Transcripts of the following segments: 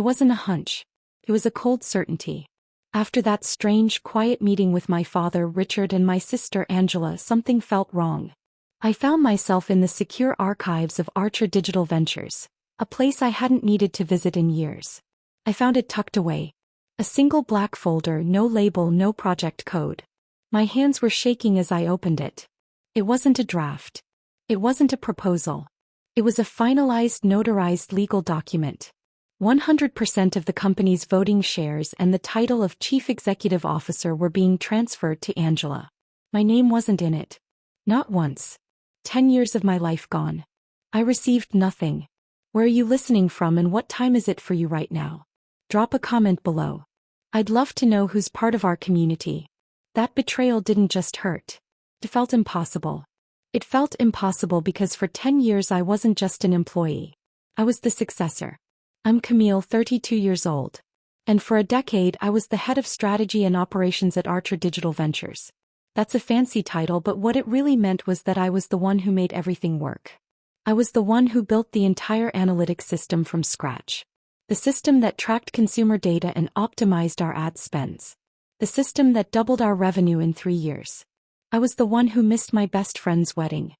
It wasn't a hunch. It was a cold certainty. After that strange, quiet meeting with my father Richard and my sister Angela, something felt wrong. I found myself in the secure archives of Archer Digital Ventures, a place I hadn't needed to visit in years. I found it tucked away. A single black folder, no label, no project code. My hands were shaking as I opened it. It wasn't a draft. It wasn't a proposal. It was a finalized, notarized legal document. 100% of the company's voting shares and the title of Chief Executive Officer were being transferred to Angela. My name wasn't in it. Not once. 10 years of my life gone. I received nothing. Where are you listening from and what time is it for you right now? Drop a comment below. I'd love to know who's part of our community. That betrayal didn't just hurt. It felt impossible. It felt impossible because for 10 years I wasn't just an employee. I was the successor. I'm Camille, 32 years old. And for a decade I was the head of strategy and operations at Archer Digital Ventures. That's a fancy title, but what it really meant was that I was the one who made everything work. I was the one who built the entire analytics system from scratch. The system that tracked consumer data and optimized our ad spends. The system that doubled our revenue in 3 years. I was the one who missed my best friend's wedding.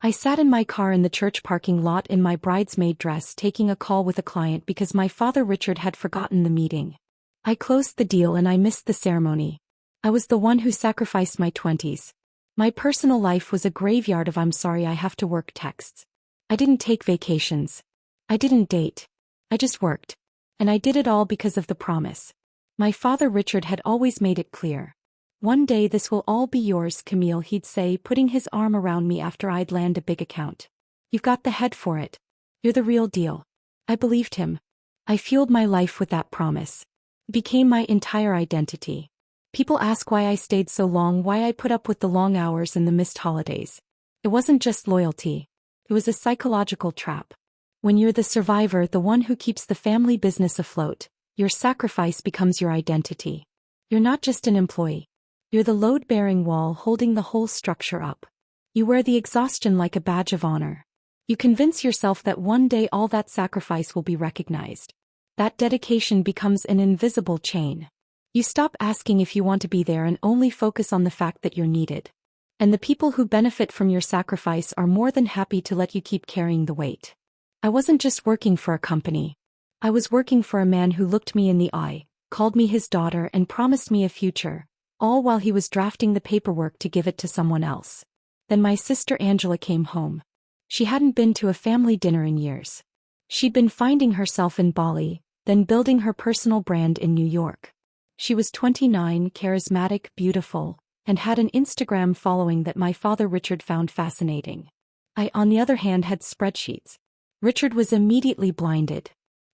I sat in my car in the church parking lot in my bridesmaid dress taking a call with a client because my father Richard had forgotten the meeting. I closed the deal and I missed the ceremony. I was the one who sacrificed my 20s. My personal life was a graveyard of "I'm sorry I have to work" texts. I didn't take vacations. I didn't date. I just worked. And I did it all because of the promise. My father Richard had always made it clear. "One day this will all be yours, Camille," he'd say, putting his arm around me after I'd land a big account. "You've got the head for it. You're the real deal." I believed him. I fueled my life with that promise. It became my entire identity. People ask why I stayed so long, why I put up with the long hours and the missed holidays. It wasn't just loyalty. It was a psychological trap. When you're the survivor, the one who keeps the family business afloat, your sacrifice becomes your identity. You're not just an employee. You're the load-bearing wall holding the whole structure up. You wear the exhaustion like a badge of honor. You convince yourself that one day all that sacrifice will be recognized. That dedication becomes an invisible chain. You stop asking if you want to be there and only focus on the fact that you're needed. And the people who benefit from your sacrifice are more than happy to let you keep carrying the weight. I wasn't just working for a company. I was working for a man who looked me in the eye, called me his daughter, and promised me a future, all while he was drafting the paperwork to give it to someone else. Then my sister Angela came home. She hadn't been to a family dinner in years. She'd been finding herself in Bali, then building her personal brand in New York. She was 29, charismatic, beautiful, and had an Instagram following that my father Richard found fascinating. I, on the other hand, had spreadsheets. Richard was immediately blinded.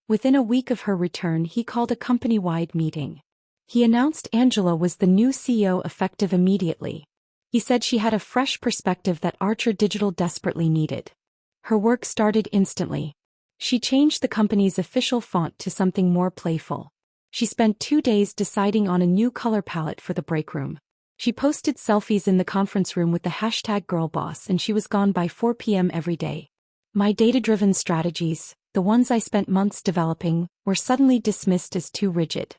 Within a week of her return, he called a company-wide meeting. He announced Angela was the new CEO effective immediately. He said she had a fresh perspective that Archer Digital desperately needed. Her work started instantly. She changed the company's official font to something more playful. She spent 2 days deciding on a new color palette for the break room. She posted selfies in the conference room with the hashtag #girlboss, and she was gone by 4 p.m. every day. My data-driven strategies, the ones I spent months developing, were suddenly dismissed as too rigid.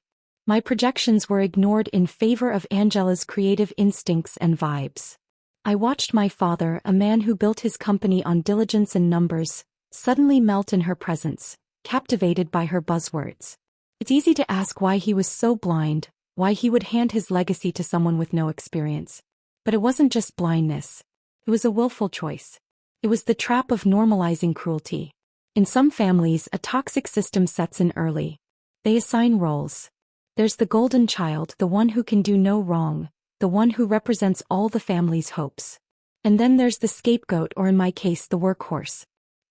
My projections were ignored in favor of Angela's creative instincts and vibes. I watched my father, a man who built his company on diligence and numbers, suddenly melt in her presence, captivated by her buzzwords. It's easy to ask why he was so blind, why he would hand his legacy to someone with no experience. But it wasn't just blindness. It was a willful choice. It was the trap of normalizing cruelty. In some families, a toxic system sets in early. They assign roles. There's the golden child, the one who can do no wrong, the one who represents all the family's hopes. And then there's the scapegoat, or in my case, the workhorse.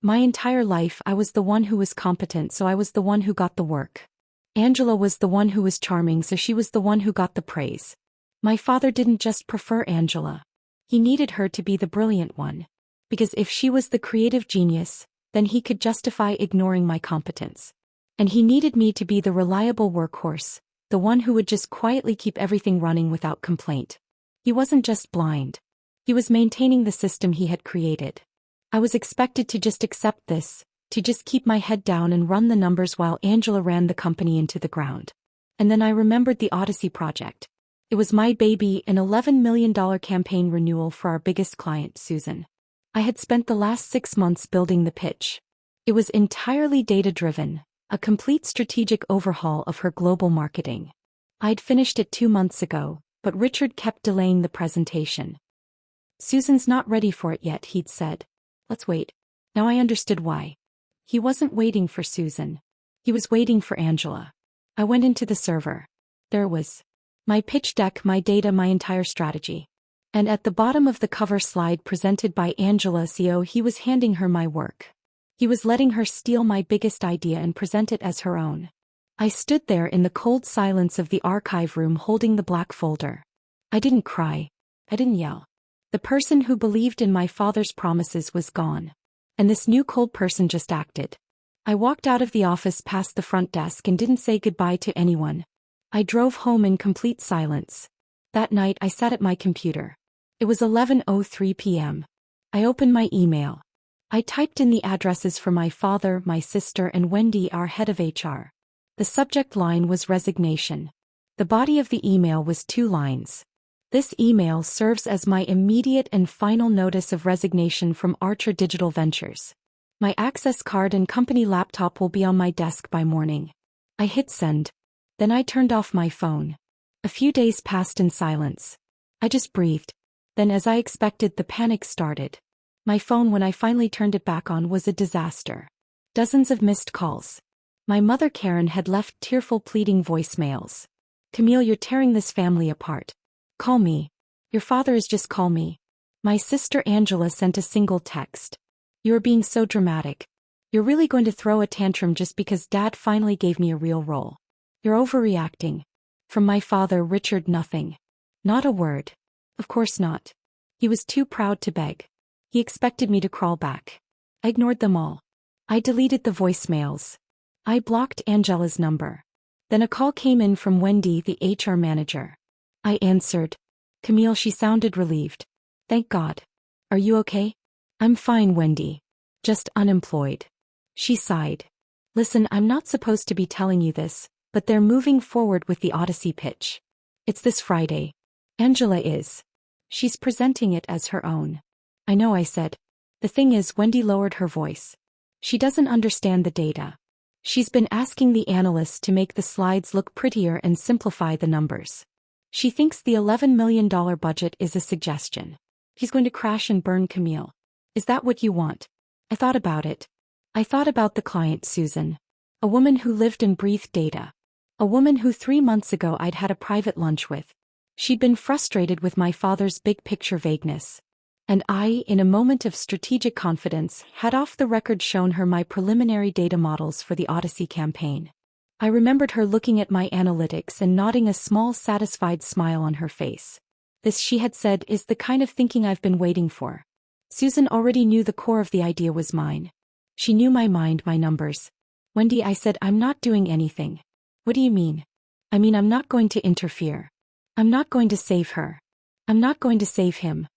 My entire life I was the one who was competent, so I was the one who got the work. Angela was the one who was charming, so she was the one who got the praise. My father didn't just prefer Angela. He needed her to be the brilliant one. Because if she was the creative genius, then he could justify ignoring my competence. And he needed me to be the reliable workhorse, the one who would just quietly keep everything running without complaint. He wasn't just blind. He was maintaining the system he had created. I was expected to just accept this, to just keep my head down and run the numbers while Angela ran the company into the ground. And then I remembered the Odyssey project. It was my baby, an $11 million campaign renewal for our biggest client, Susan. I had spent the last 6 months building the pitch. It was entirely data-driven, a complete strategic overhaul of her global marketing. I'd finished it 2 months ago, but Richard kept delaying the presentation. Susan's not ready for it yet, he'd said. Let's wait. Now I understood why. He wasn't waiting for Susan. He was waiting for Angela. I went into the server. There was my pitch deck, my data, my entire strategy. And at the bottom of the cover slide presented by Angela CEO, he was handing her my work. He was letting her steal my biggest idea and present it as her own. I stood there in the cold silence of the archive room holding the black folder. I didn't cry. I didn't yell. The person who believed in my father's promises was gone. And this new cold person just acted. I walked out of the office past the front desk and didn't say goodbye to anyone. I drove home in complete silence. That night I sat at my computer. It was 11:03 p.m. I opened my email. I typed in the addresses for my father, my sister, and Wendy, our head of HR. The subject line was resignation. The body of the email was 2 lines. This email serves as my immediate and final notice of resignation from Archer Digital Ventures. My access card and company laptop will be on my desk by morning. I hit send. Then I turned off my phone. A few days passed in silence. I just breathed. Then, as I expected, the panic started. My phone, when I finally turned it back on, was a disaster. Dozens of missed calls. My mother Karen had left tearful, pleading voicemails. Camille, you're tearing this family apart. Call me. Your father is just call me. My sister Angela sent a single text. You're being so dramatic. You're really going to throw a tantrum just because Dad finally gave me a real role. You're overreacting. From my father Richard, nothing. Not a word. Of course not. He was too proud to beg. He expected me to crawl back. I ignored them all. I deleted the voicemails. I blocked Angela's number. Then a call came in from Wendy, the HR manager. I answered. Camille, she sounded relieved. Thank God. Are you okay? I'm fine, Wendy. Just unemployed. She sighed. Listen, I'm not supposed to be telling you this, but they're moving forward with the Odyssey pitch. It's this Friday. Angela is. She's presenting it as her own. I know, I said. The thing is, Wendy lowered her voice. She doesn't understand the data. She's been asking the analysts to make the slides look prettier and simplify the numbers. She thinks the $11 million budget is a suggestion. He's going to crash and burn, Camille. Is that what you want? I thought about it. I thought about the client, Susan. A woman who lived and breathed data. A woman who 3 months ago I'd had a private lunch with. She'd been frustrated with my father's big picture vagueness. And I, in a moment of strategic confidence, had off the record shown her my preliminary data models for the Odyssey campaign. I remembered her looking at my analytics and nodding, a small satisfied smile on her face. This, she had said, is the kind of thinking I've been waiting for. Susan already knew the core of the idea was mine. She knew my mind, my numbers. Wendy, I said, I'm not doing anything. What do you mean? I mean, I'm not going to interfere. I'm not going to save her. I'm not going to save him.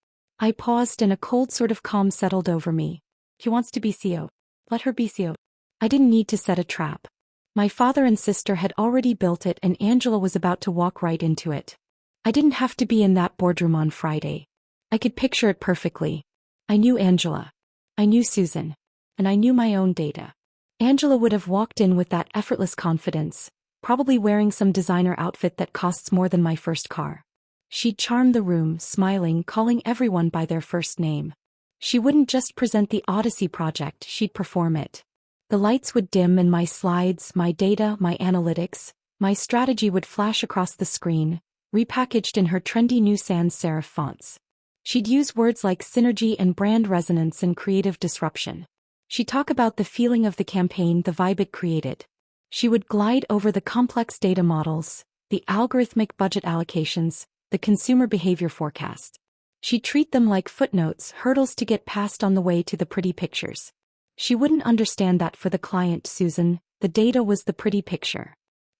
I paused and a cold sort of calm settled over me. He wants to be CEO. Let her be CEO. I didn't need to set a trap. My father and sister had already built it and Angela was about to walk right into it. I didn't have to be in that boardroom on Friday. I could picture it perfectly. I knew Angela. I knew Susan. And I knew my own data. Angela would have walked in with that effortless confidence, probably wearing some designer outfit that costs more than my first car. She'd charm the room, smiling, calling everyone by their first name. She wouldn't just present the Odyssey project, she'd perform it. The lights would dim and my slides, my data, my analytics, my strategy would flash across the screen, repackaged in her trendy new sans serif fonts. She'd use words like synergy and brand resonance and creative disruption. She'd talk about the feeling of the campaign, the vibe it created. She would glide over the complex data models, the algorithmic budget allocations, the consumer behavior forecast. She'd treat them like footnotes, hurdles to get past on the way to the pretty pictures. She wouldn't understand that for the client, Susan, the data was the pretty picture.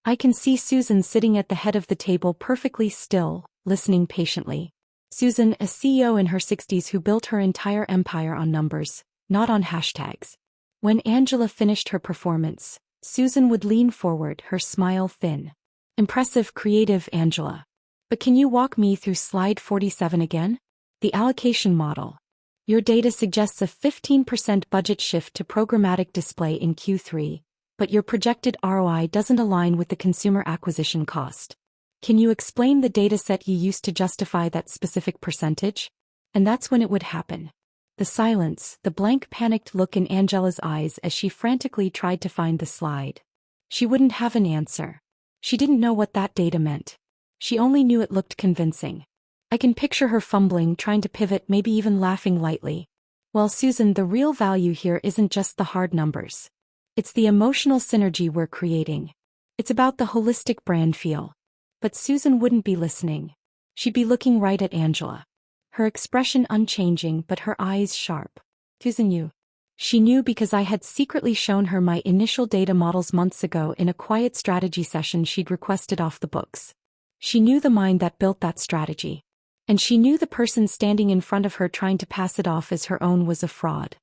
I can see Susan sitting at the head of the table perfectly still, listening patiently. Susan, a CEO in her 60s who built her entire empire on numbers, not on hashtags. When Angela finished her performance, Susan would lean forward, her smile thin. Impressive, creative, Angela. But can you walk me through slide 47 again? The allocation model. Your data suggests a 15% budget shift to programmatic display in Q3, but your projected ROI doesn't align with the consumer acquisition cost. Can you explain the dataset you used to justify that specific percentage? And that's when it would happen. The silence, the blank, panicked look in Angela's eyes as she frantically tried to find the slide. She wouldn't have an answer. She didn't know what that data meant. She only knew it looked convincing. I can picture her fumbling, trying to pivot, maybe even laughing lightly. Well, Susan, the real value here isn't just the hard numbers. It's the emotional synergy we're creating. It's about the holistic brand feel. But Susan wouldn't be listening. She'd be looking right at Angela. Her expression unchanging, but her eyes sharp. Susan knew. She knew because I had secretly shown her my initial data models months ago in a quiet strategy session she'd requested off the books. She knew the mind that built that strategy. And she knew the person standing in front of her trying to pass it off as her own was a fraud.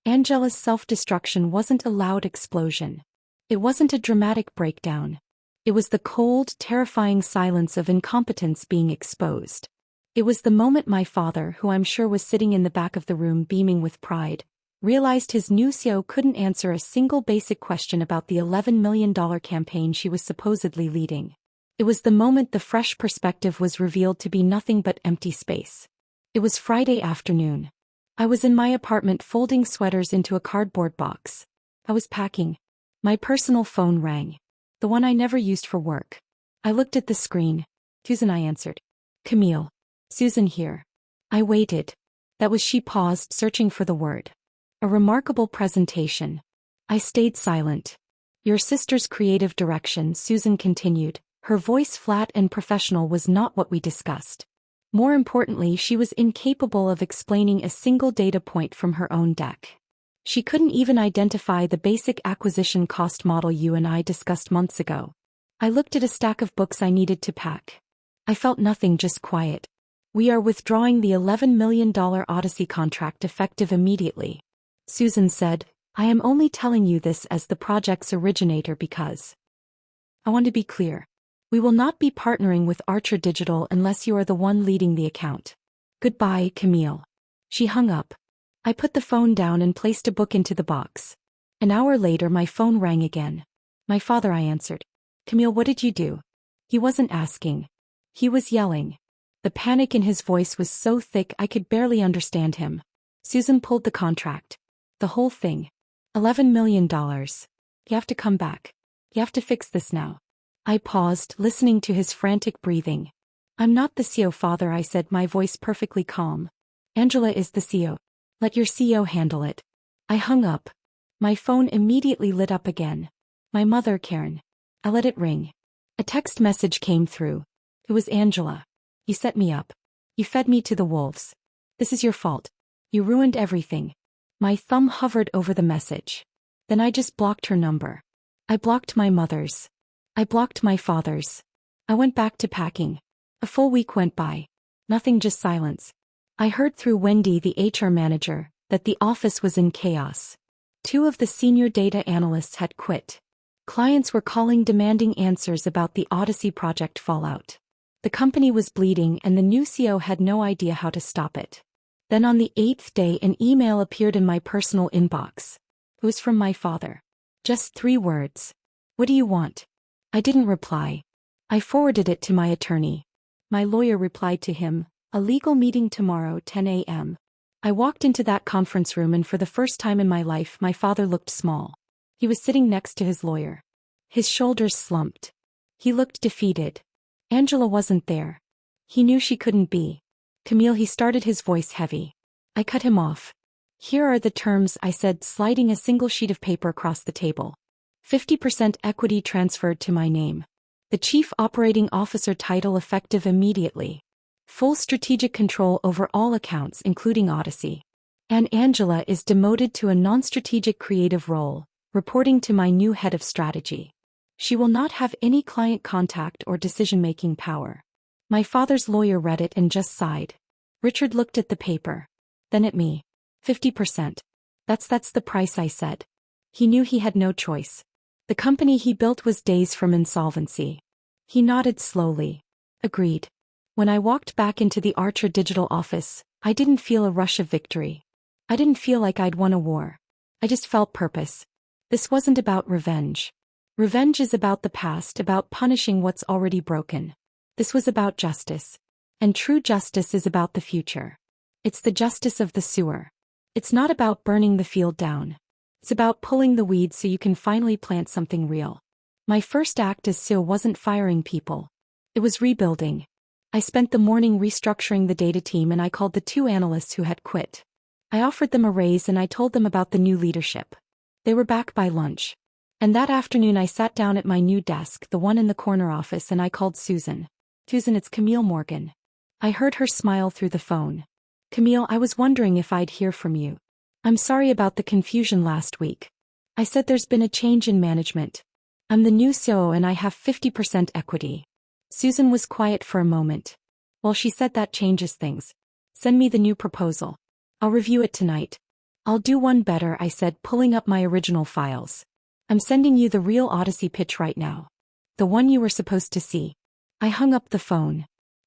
Angela's self-destruction wasn't a loud explosion. It wasn't a dramatic breakdown. It was the cold, terrifying silence of incompetence being exposed. It was the moment my father, who I'm sure was sitting in the back of the room beaming with pride, realized his new CEO couldn't answer a single basic question about the $11 million campaign she was supposedly leading. It was the moment the fresh perspective was revealed to be nothing but empty space. It was Friday afternoon. I was in my apartment folding sweaters into a cardboard box. I was packing. My personal phone rang. The one I never used for work. I looked at the screen. Susan, I answered. Camille. Susan here. I waited. That was she paused, searching for the word. A remarkable presentation. I stayed silent. Your sister's creative direction, Susan continued. Her voice flat and professional was not what we discussed. More importantly, she was incapable of explaining a single data point from her own deck. She couldn't even identify the basic acquisition cost model you and I discussed months ago. I looked at a stack of books I needed to pack. I felt nothing, just quiet. We are withdrawing the $11 million Odyssey contract effective immediately. Susan said, I am only telling you this as the project's originator because I want to be clear. We will not be partnering with Archer Digital unless you are the one leading the account. Goodbye, Camille. She hung up. I put the phone down and placed a book into the box. An hour later, my phone rang again. My father, I answered. Camille, what did you do? He wasn't asking. He was yelling. The panic in his voice was so thick I could barely understand him. Susan pulled the contract. The whole thing. $11 million. You have to come back. You have to fix this now. I paused, listening to his frantic breathing. I'm not the CEO, father, I said, my voice perfectly calm. Angela is the CEO. Let your CEO handle it. I hung up. My phone immediately lit up again. My mother, Karen. I let it ring. A text message came through. It was Angela. You set me up. You fed me to the wolves. This is your fault. You ruined everything. My thumb hovered over the message. Then I just blocked her number. I blocked my mother's. I blocked my father's. I went back to packing. A full week went by. Nothing, just silence. I heard through Wendy, the HR manager, that the office was in chaos. 2 of the senior data analysts had quit. Clients were calling, demanding answers about the Odyssey project fallout. The company was bleeding and the new CEO had no idea how to stop it. Then on the 8th day, an email appeared in my personal inbox. It was from my father. Just 3 words. What do you want? I didn't reply. I forwarded it to my attorney. My lawyer replied to him, a legal meeting tomorrow, 10 a.m. I walked into that conference room and for the first time in my life my father looked small. He was sitting next to his lawyer. His shoulders slumped. He looked defeated. Angela wasn't there. He knew she couldn't be. Camille, he started, his voice heavy. I cut him off. Here are the terms, I said, sliding a single sheet of paper across the table. 50% equity transferred to my name. The Chief Operating Officer title effective immediately. Full strategic control over all accounts including Odyssey. And Angela is demoted to a non-strategic creative role, reporting to my new head of strategy. She will not have any client contact or decision-making power. My father's lawyer read it and just sighed. Richard looked at the paper. Then at me. 50%. That's the price, I said. He knew he had no choice. The company he built was days from insolvency. He nodded slowly. Agreed. When I walked back into the Archer Digital office, I didn't feel a rush of victory. I didn't feel like I'd won a war. I just felt purpose. This wasn't about revenge. Revenge is about the past, about punishing what's already broken. This was about justice. And true justice is about the future. It's the justice of the sewer. It's not about burning the field down. It's about pulling the weeds so you can finally plant something real. My first act as CEO wasn't firing people. It was rebuilding. I spent the morning restructuring the data team and I called the 2 analysts who had quit. I offered them a raise and I told them about the new leadership. They were back by lunch. And that afternoon I sat down at my new desk, the one in the corner office, and I called Susan. Susan, it's Camille Morgan. I heard her smile through the phone. Camille, I was wondering if I'd hear from you. I'm sorry about the confusion last week. I said there's been a change in management. I'm the new CEO and I have 50% equity. Susan was quiet for a moment. Well, she said that changes things. Send me the new proposal. I'll review it tonight. I'll do one better, I said, pulling up my original files. I'm sending you the real Odyssey pitch right now. The one you were supposed to see. I hung up the phone.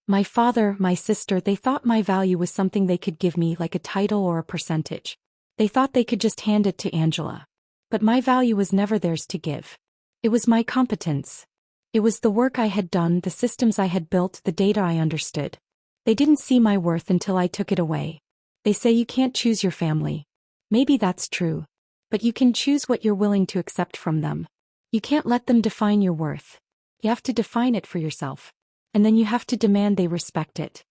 My father, my sister, they thought my value was something they could give me, like a title or a percentage. They thought they could just hand it to Angela. But my value was never theirs to give. It was my competence. It was the work I had done, the systems I had built, the data I understood. They didn't see my worth until I took it away. They say you can't choose your family. Maybe that's true. But you can choose what you're willing to accept from them. You can't let them define your worth. You have to define it for yourself. And then you have to demand they respect it.